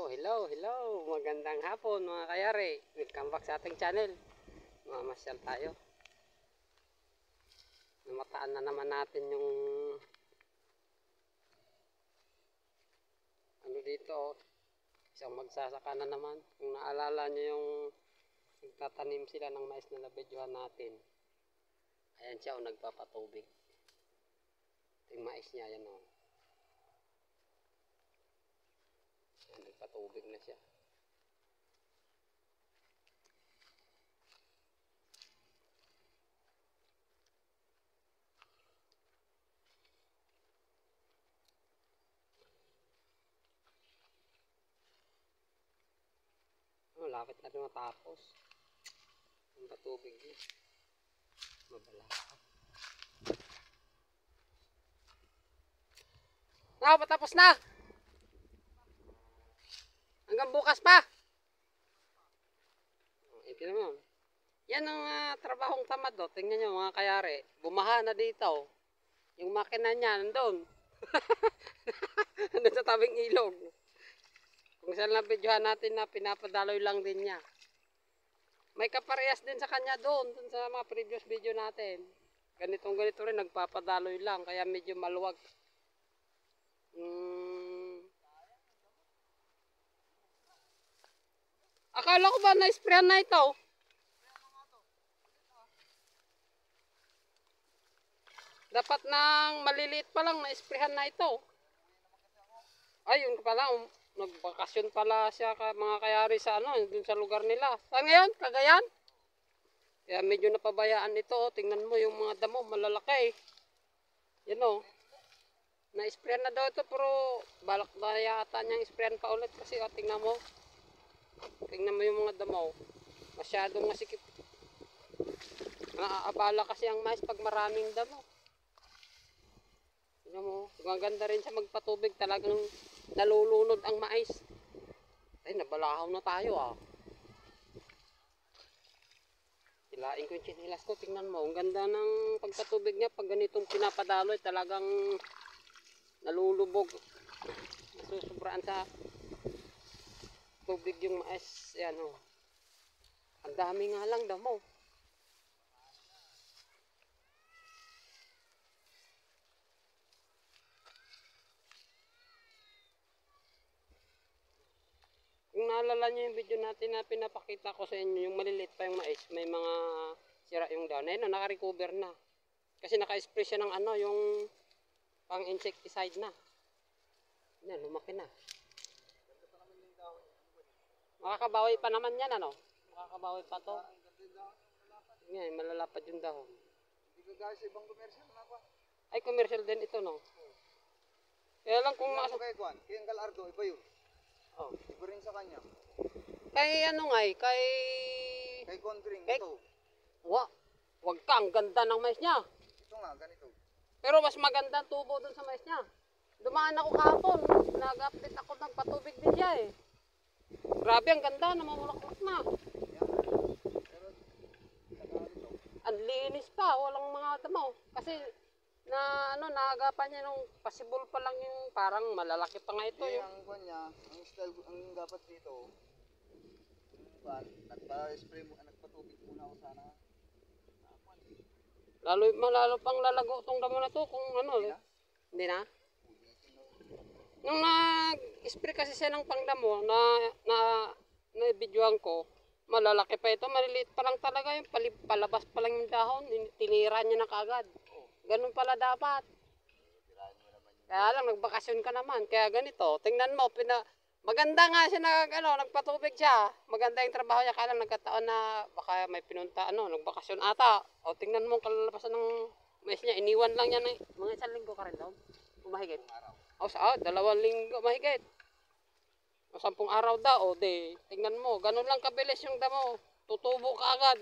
Hello. Magandang hapon mga kayari. Welcome back sa ating channel. Mamasyal tayo. Namataan na naman natin yung ano dito. Isang magsasaka na naman. Kung naalala nyo yung nagtatanim sila ng mais na nabidyohan natin. Ayan siya o nagpapatubig. Ito yung mais niya. Ayan o. Nagpatubig na siya. Lapit na rin matapos. Ang patubig niya. Mabala. Patapos na! Hanggang bukas pa! Ito naman. Yan ang trabahong tamad do. Tingnan nyo mga kayari. Bumaha na dito. Yung makina niya nandun. Nandun sa tabing ilog. Kung saan lang videohan natin na pinapadaloy lang din niya. May kaparehas din sa kanya doon sa mga previous video natin. Ganito rin nagpapadaloy lang kaya medyo maluwag. Akala ko ba na-sprayan na ito? Dapat nang maliliit pa lang na-sprayan na ito. Ayun pala, nagbakasyon pala siya mga kayari sa dun sa lugar nila. Saan ngayon? Cagayan? Kaya medyo napabayaan ito. Tingnan mo yung mga damo, malalaki. Yan o. Na-sprayan na daw ito pero balak na yata niyang sprayan pa ulit kasi tingnan mo. Tingnan mo yung mga damo. Masyadong masikip. Naaabala kasi ang mais pag maraming damo. Tingnan mo. Maganda rin siya magpatubig. Talagang nalulunod ang mais. Ay, nabalahaw na tayo Hilain ko yung chinilas ko. Tingnan mo. Ang ganda ng pagpatubig niya. Pag ganitong pinapadaloy, talagang nalulubog. Nasusubraan sa tubig yung mais. Yan o. Ang dami nga lang damo. Kung naalala nyo yung video natin na pinapakita ko sa inyo, yung maliliit pa yung mais, may mga sira yung down. Ayun, naka-recover na. Kasi naka-spray siya ng yung pang-insecticide na. Yan, lumaki na. Makakabawi pa naman yan, Makakabawi pa to. Yan, malalapad yung dahon. Hindi ka guys, ibang commercial na ba? Ay, commercial din ito, no? Kaya lang kung nasa... Kay Juan, kay Galardo, iba yun. Oh. Iba rin sa kanya. Kay kay... Kay Condring, kay... ito. Wag ka, ang ganda ng mais niya. Ito nga, ganito. Pero mas maganda ang tubo dun sa mais niya. Dumaan ako kahapon, nag-update ako ng patubig din siya Grabe, ang ganda, namamulaklak na. Pero, ito. Ang linis pa, walang mga damo. Kasi, naagapan niya nung possible pa lang yung parang malalaki pa nga ito. Ang buwan niya, ang style, ang dapat dito, nagpa-spray mo, nagpatubig muna ako sana. Malalo pang lalago itong damo na to kung Hindi na? Nung nag-spray kasi siya ng pangdamo na videoan ko, malalaki pa ito, maliliit pa lang talaga yung palabas pa lang yung dahon, tinira niya na kaagad. Ganun pala dapat. Kaya lang, nagbakasyon ka naman. Kaya ganito, tingnan mo, maganda nga siya nagpatubig siya. Maganda yung trabaho niya, kaya lang nagkataon na baka may pinunta, nagbakasyon ata. O tingnan mo, kalalabasan ng mais niya, iniwan lang niya mga isang linggo ka rin daw. Mahigit. O 2 linggo, mahigit. O 10 araw daw, tingnan mo, ganun lang kabilis yung damo. Tutubo ka agad.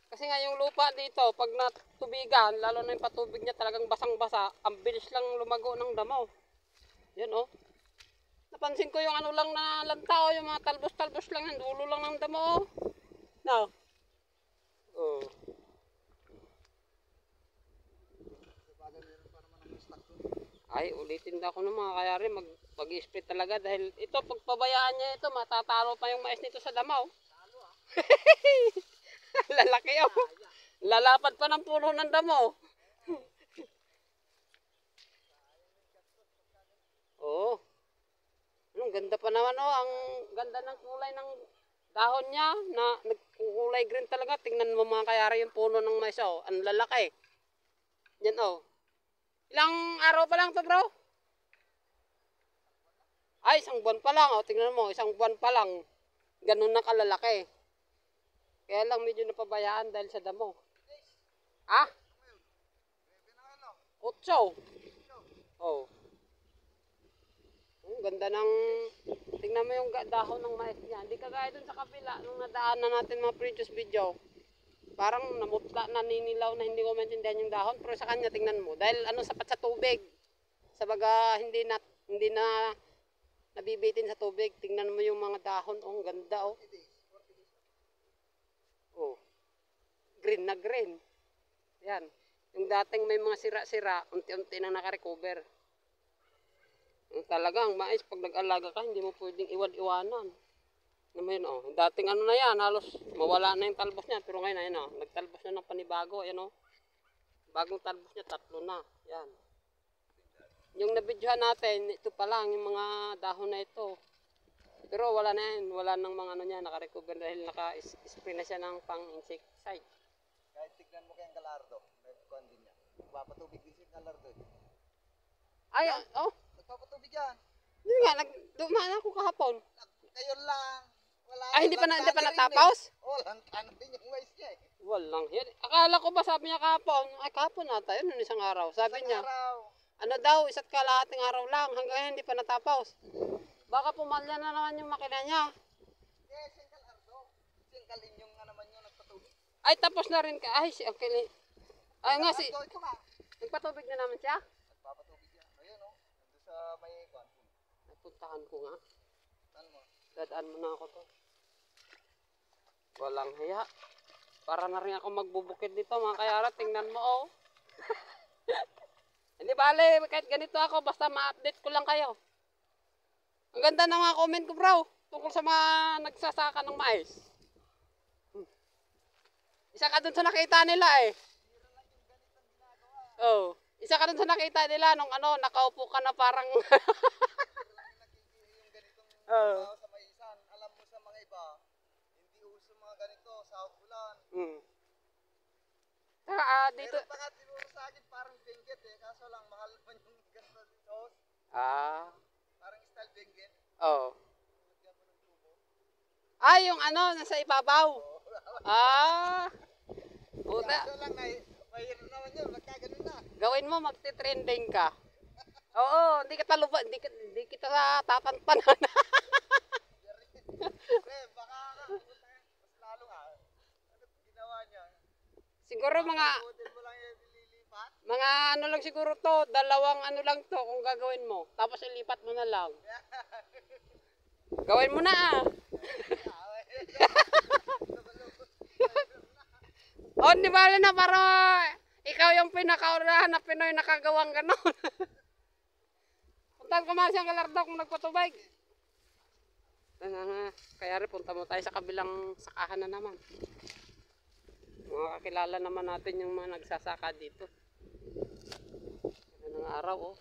Kasi nga yung lupa dito, pag natubigan, lalo na yung patubig niya talagang basang-basa, ang bilis lang lumago ng damo. Yan Napansin ko yung lang na lanta yung mga talbos-talbos lang, yung dulo lang ng damo Ay, ulitin daw ko ng mga kayari, mag-spray talaga dahil ito, pagpabayaan niya ito, matatalo pa yung mais nito sa damaw. Lalaki oh. Lalapad pa ng puno ng damo. Oo. Ang ganda pa naman oh, ang ganda ng kulay ng dahon niya na nagkulay green talaga. Tingnan mo mga kayari yung puno ng mais oh, ang lalaki. Yan oh. Ilang araw pa lang to bro? Ay, isang buwan pa lang oh. Tingnan mo, isang buwan pa lang. Ganun na kalalaki. Kaya lang medyo napabayaan dahil sa damo. Ah? 8. Oh. Ang ganda ng, tingnan mo yung dahon ng mais niya. Hindi kagaya dun sa kabila, nung nadaanan natin mga previous video. Parang namutla, naninilaw na hindi ko maintindihan yung dahon. Pero sa kanya, tingnan mo. Dahil ano, sapat sa tubig. Sabaga, hindi na nabibitin sa tubig. Tingnan mo yung mga dahon. Oh, ang ganda oh. Oh. Green na green. Yan. Yung dating may mga sira-sira, unti-unti nang nakarecover. Yung talagang mais, pag nag-alaga ka, hindi mo pwedeng iwan-iwanan. Naman oh, dating ano na yan, halos mawala na yung talbos niya. Pero ngayon, ayun oh, nagtalbos na ng panibago. Ayan oh. Bagong talbos niya, 3 na. Yan. Yung nabidyohan natin, ito pa lang, yung mga dahon na ito. Pero wala na yan, wala nang mga ano niya, nakarecover dahil naka-spray na siya ng pang-insecticide. Kahit tignan mo kayang Galardo, nagkuhan din niya. Nagpapatubig din si Galardo. Ay, oh, Nagpapatubig yan. hindi nga, dumaan ako kahapon. Kayo lang. Wala. Ay, hindi pa natapos? Walang tanong din yung mais niya eh. Walang yan. Akala ko ba sabi niya kahapon? Ay, kahapon ata, yun, isang araw. Sabi niya, Araw. ano daw, isa't kalahating araw lang, hanggang ngayon hindi pa natapos. Baka pumalya na naman yung makina niya. Yes, yung Galardo. Singkal inyong nga naman yung nagpatubig. Ay, tapos na rin ka. Ay, okay. Ay nga, Galardo, ito nga. nagpatubig na naman siya. Nagpapatubig yan. Ayun oh. Nandun sa may kwan. Napuntahan ko nga. Saan mo? Dadaan mo na ako to. Walang hiya. Para na rin ako magbubukid dito mga kayara. Tingnan mo oh. Hindi bale, kahit ganito ako, basta ma-update ko lang kayo. Ang ganda ng mga comment ko bro. Tungkol sa mga nagsasaka ng mais. Isa ka dun sa nakita nila eh. Oh. Isa ka dun sa nakita nila nung ano, nakaupo ka na parang... Yung ganitong sa maisan. Alam mo sa mga iba, hindi uso mga ganito sa ulan. Dito... Meron pa nga siguro sa akin parang benggit eh. Kaso lang mahal pa yung ganito dito. Parang style benggit. Oh. Lagyan mo ng tubo. Yung ano, nasa ibabaw. Puta. Kaso lang mahirap naman yun. Magkaganon na. Gawin mo, magti-trending ka. Oo, hindi kita lupa, hindi kita tatantanan. Pre, baka mas lalo nga. Ano ginawa niya? Siguro Hotel mo lang yung nililipat. mga ano lang siguro to, dalawang ano lang to kung gagawin mo. Tapos ilipat mo na lang. Gawin mo na Oh, di ba na para ikaw yung pinakaurahan na Pinoy nakagawang ganon. Puntahan ko man siyang Galardo kung nagpatubig. Kaya rin punta mo tayo sa kabilang sakahan na naman. Mga kakilala naman natin yung mga nagsasaka dito. Ano ng araw oh.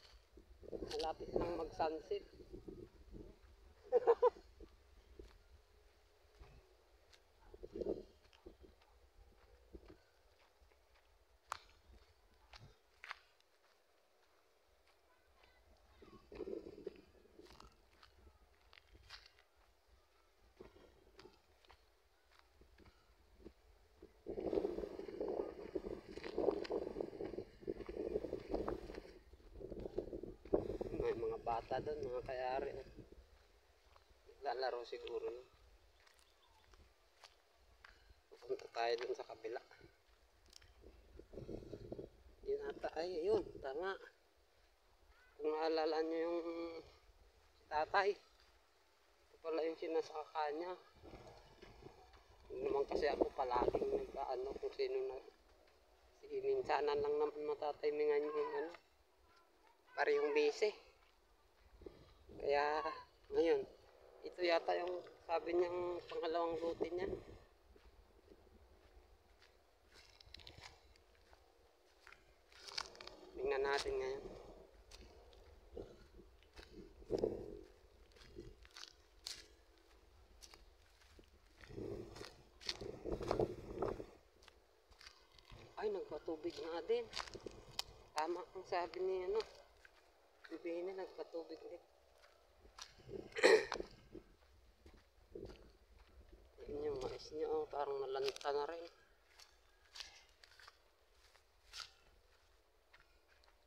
Malapit nang mag-sunset. May mga bata doon, mga kayari. Lalaro siguro yun. Pupunta tayo doon sa kabila. Yun ata, ay yun, tama. Kung naalala nyo yung tatay, ito pala yung sinasaka niya. Hindi naman kasi ako palaging nagkaano kung sino na, minsanan lang naman matataymingan yung ano. parehong busy. Kaya ngayon, ito yata yung sabi niyang pangalawang routine niya. Tingnan natin ngayon. Ay, nagpatubig nga din. Tama ang sabi ni ano. Bibini, nagpatubig din. Yan yung mais niya, oh, parang nalanta na rin.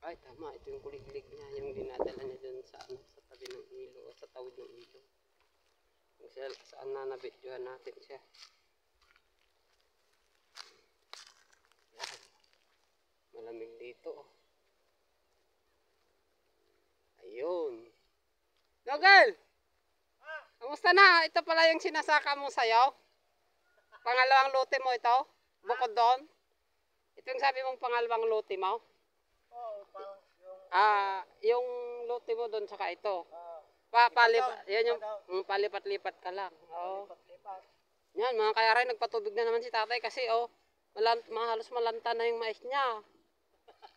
Ay, tama. Ito yung kuliglig niya. Yung dinadala niya dun sa, ano, sa tabi ng ilo o sa tawid ng ilo. Kung saan na nabidyohan natin siya. Yan. Malamig dito. Oh. Ayun. Nogel! Kamusta na? Ito pala yung sinasaka mo sayo. Pangalawang lote mo ito? Bukod doon? Ito yung sabi mong pangalawang lote mo? Oo, Yung lote mo doon saka ito. Yan yung palipat-lipat ka lang. Oh. lipat-lipat. Yan, mga kaya nagpatubig na naman si tatay kasi halos malanta na yung mais niya.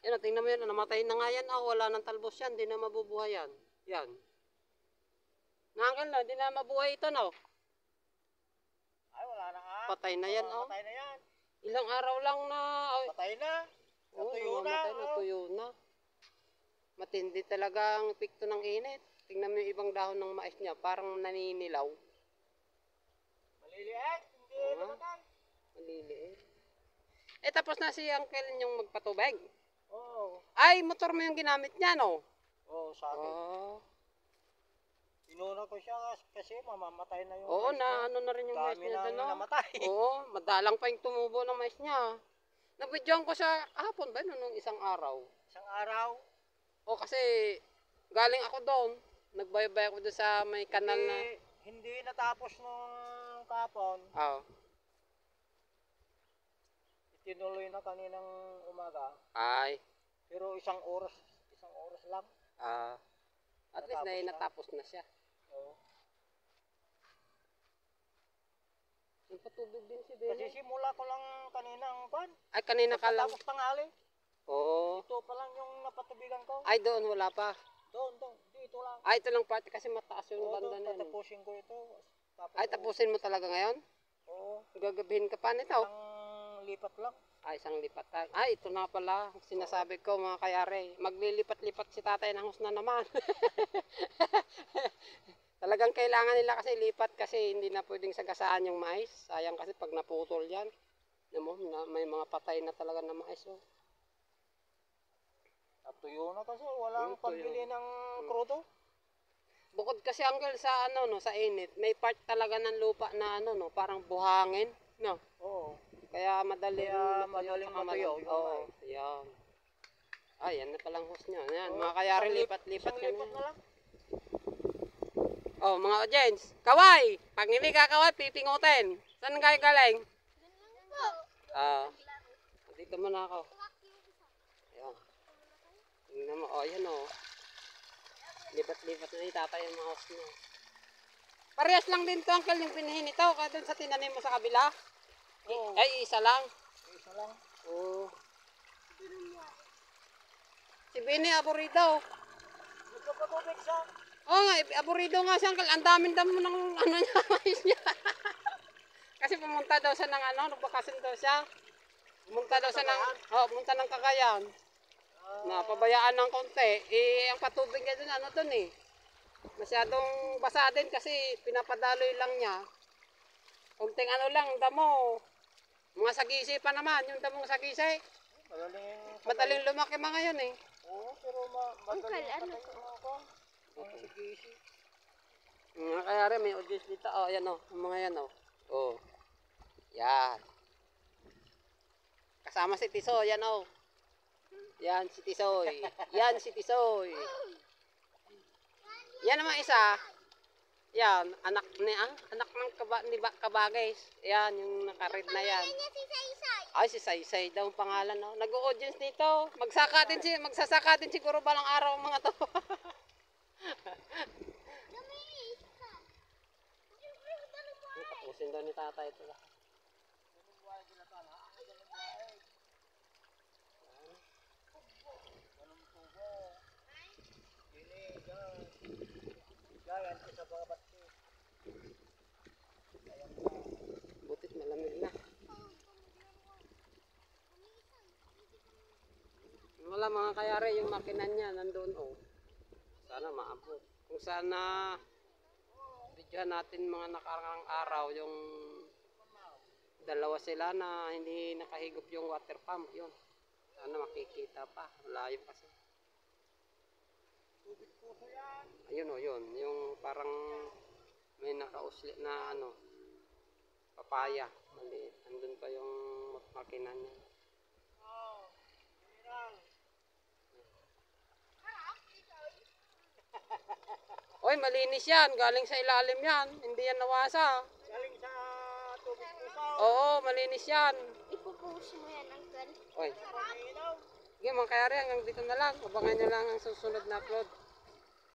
Yan, tingnan mo yan, namatay na nga yan. Wala nang talbos yan, di na mabubuhay yan. Yan. Nangkal na, di na mabuhay ito, no? Ay, wala na nga. Patay na yan, oh. Patay na yan. Ilang araw lang na. Patay na. Natuyo na. Natuyo na. Matindi talaga ang epekto ng init. Tingnan mo yung ibang dahon ng mais niya, parang naninilaw. Maliliit. Hindi namatay. Maliliit. Tapos na si Uncle yung magpatubig. Oo. Ay, motor mo yung ginamit niya, no? Oo, sa akin. Inuna ko siya kasi mamamatay na yung Oo, mais niya. ano na rin yung mais Dami niya na doon, no? namatay. Oo, madalang pa yung tumubo ng mais niya. Nabidyohan ko siya hapon ba nung isang araw? Isang araw. O kasi galing ako doon. Nagbaybay ako doon sa may kanal na. Hindi natapos nung kapon. Oo. Itinuloy na kaninang umaga. Ay. Pero isang oras lang. At least natapos na siya. Oo. Nagpatubig din si Kasi Benny. simula ko lang kaninang pan. Ay, kanina ka lang. Tapos tanghali. Oo. Ito pa lang yung napatubigan ko. Ay, doon wala pa. Doon. Dito lang. Ay, ito lang parte kasi mataas yung Oo, banda doon, na yun. tatapusin ko ito. Tapos, Ay, tapusin mo talaga ngayon? Oo. Gagabihin ka pa nito? Isang lipat lang. Ay, isang lipatan. Ay, ito na pala. Sinasabi ko mga kayare. Maglilipat-lipat si tatay ng hus na naman. Talagang kailangan nila kasi lipat kasi hindi na pwedeng sagasaan yung mais. Sayang kasi pag naputol yan. May mga patay na talaga na mais. Oh. At tuyo na kasi walang Tuyo. pambili ng krudo. Bukod kasi Uncle sa sa init, may part talaga ng lupa na parang buhangin, no. Oo. Kaya madaling matuyo yung mais. Yan. Ay, yan na palang hose niya. Yan, mga kayari lipat-lipat ka lipat na lang. Oh, mga audience. Kaway! Pag hindi ka kaway, pipingutin. Saan kayo galing? Dito muna ako. Ayan. Tingnan mo. Ayan o. Lipat-lipat na ni tatay yung mga house niya. Parehas lang din to, Uncle, yung pinahin ito. Kaya dun sa tinanim mo sa kabila. Oo. Ay, isa lang. Isa lang. Oo. Si Bini, aburido. Nagkapatubig siya. Oo nga, aburido nga siya, Uncle. Ang daming damo ng niya, mais niya. Kasi pumunta daw siya ng nagbakasin daw siya. Pumunta daw siya pumunta ng Cagayan. Pabayaan ng konti. Ang patubig niya dun, masyadong basa din kasi pinapadaloy lang niya. Kunting lang, damo. Mga sagisi pa naman, yung damong sagisi. Madaling lumaki mga yun eh. Oo, pero madaling patay ako. Ang sigisi. Kaya rin may audience dito. Yan mga yan Yan. Kasama si Tisoy, yan Yan si Tisoy. Yan si Tisoy. Yan naman isa. Yan, anak ng Kabagays. Yan, yung naka-red na yan. Ay, si Saysay daw ang pangalan, no? Nag-audience nito. Magsasaka din siguro balang araw ang mga to. Tapusin daw ni tatay ito. Butit malamig na. Wala mga kayari, yung makina niya nandun, oh. Sana maabot. Kung sana videohan natin mga nakarang araw yung dalawa sila na hindi nakahigop yung water pump, yun. Sana makikita pa, malayo kasi. Ayun, oh, yun, yung parang may nakausli na ano, papaya, maliit. Andun pa yung makina niya. Oy, malinis yan. Galing sa ilalim yan. Hindi yan nawasa. Galing sa tubig puso. Oo, malinis yan. Ipupush mo yan, Uncle. Oy. Sige, mga kayari, hanggang dito na lang. Abangan nyo lang ang susunod na upload.